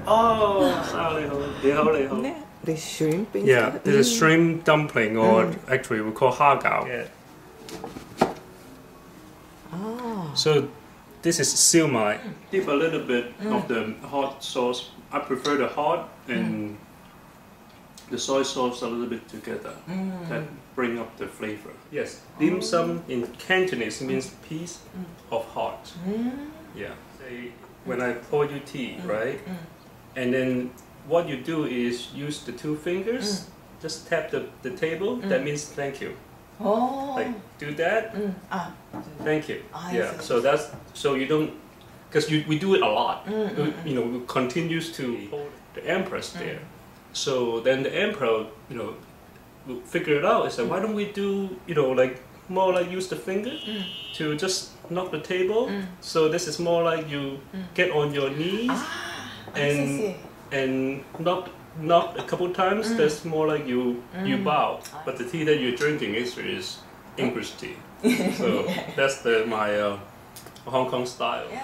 Oh, sorry. The shrimp. Yeah, this is shrimp dumpling, or actually we call hagao. Yeah. Oh. So this is siu mai. Dip a little bit of the hot sauce. I prefer the hot and the soy sauce a little bit together. That bring up the flavor. Yes, dim sum in Cantonese means piece of heart. Yeah. Say, when I pour you tea, right? And then what you do is use the two fingers, just tap the table. That means thank you. Oh. Like do that. Thank you. Yeah. See. So that's so you don't, because we do it a lot. You know, we continues to hold the empress there. So then the emperor, you know, will figure it out. It's like, why don't we do, you know, like more like use the finger to just knock the table. So this is more like you get on your knees and knock a couple times. That's more like you bow. But the tea that you're drinking is English tea. So that's my Hong Kong style. Yeah.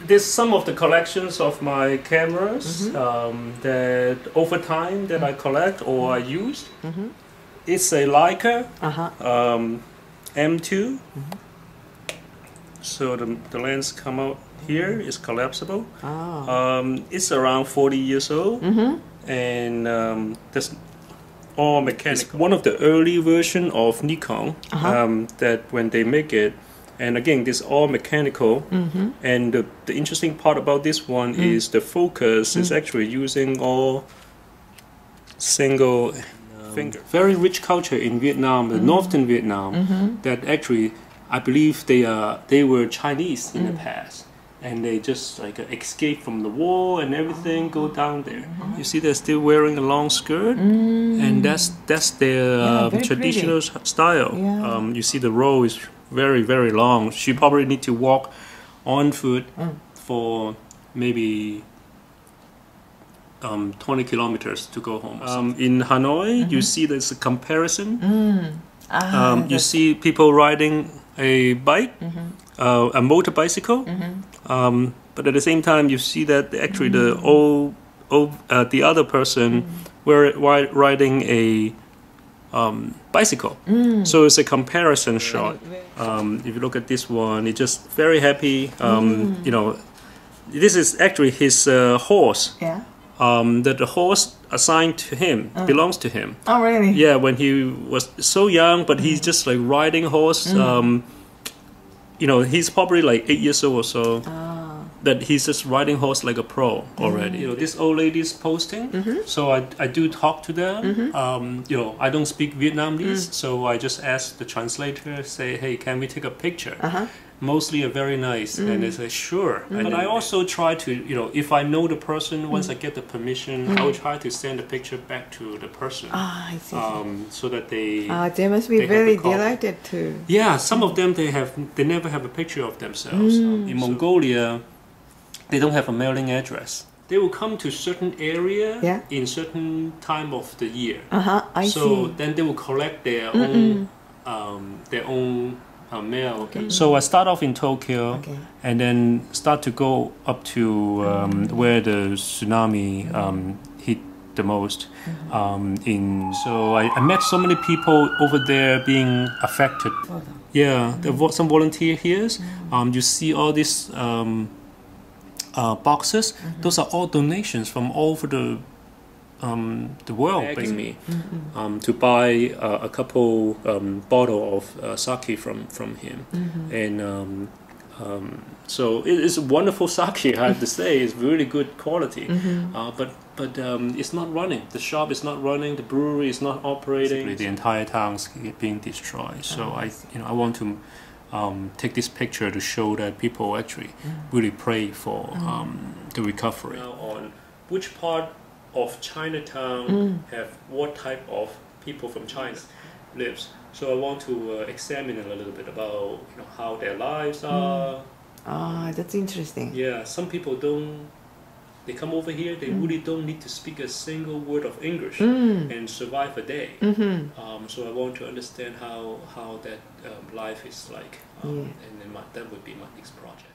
There's some of the collections of my cameras that over time that I collect or I used. It's a Leica M2. So the lens come out here is collapsible. It's around 40 years old, and that's all mechanical. One of the early version of Nikon that when they make it. And again, this all mechanical, and the interesting part about this one is the focus is actually using all single finger. Very rich culture in Vietnam, the northern Vietnam, that actually I believe they were Chinese in the past, and they just like escape from the war and everything, go down there. You see, they're still wearing a long skirt, and that's their traditional style. You see the row is very, very long. She probably need to walk on foot for maybe 20 kilometers to go home. In Hanoi, you see there's a comparison. You see people riding a bike, a motor bicycle, but at the same time you see that actually the other person were riding a bicycle. So it's a comparison shot. If you look at this one, it's just very happy. You know, this is actually his horse. Yeah. That the horse assigned to him belongs to him. Oh, really? Yeah, when he was so young, but he's just like riding horse. You know, he's probably like 8 years old or so. That he's just riding horse like a pro already. You know, this old lady's posting, so I do talk to them. You know, I don't speak Vietnamese, so I just ask the translator, say, hey, can we take a picture? Mostly are very nice, and they say sure. But I also try to, you know, if I know the person, once I get the permission, I will try to send the picture back to the person. I see. So that they must be very delighted too. Yeah, some of them they never have a picture of themselves. In Mongolia, they don't have a mailing address. They will come to certain area in certain time of the year. I see. So then they will collect their own mail. So I start off in Tokyo, and then start to go up to where the tsunami hit the most. So I met so many people over there being affected. Yeah, there were some volunteer here. You see all these boxes. Those are all donations from all over the world, begging me to buy a couple bottle of sake from him, and so it's wonderful sake. I have to say, it's really good quality. But it's not running. The shop is not running. The brewery is not operating. Basically, the entire town is being destroyed. So I want to take this picture to show that people actually really pray for the recovery. Now on which part of Chinatown have what type of people from China lives. So I want to examine a little bit about how their lives are. That's interesting. Yeah, some people they come over here, they really don't need to speak a single word of English and survive a day. So I want to understand how that life is like, and then that would be my next project.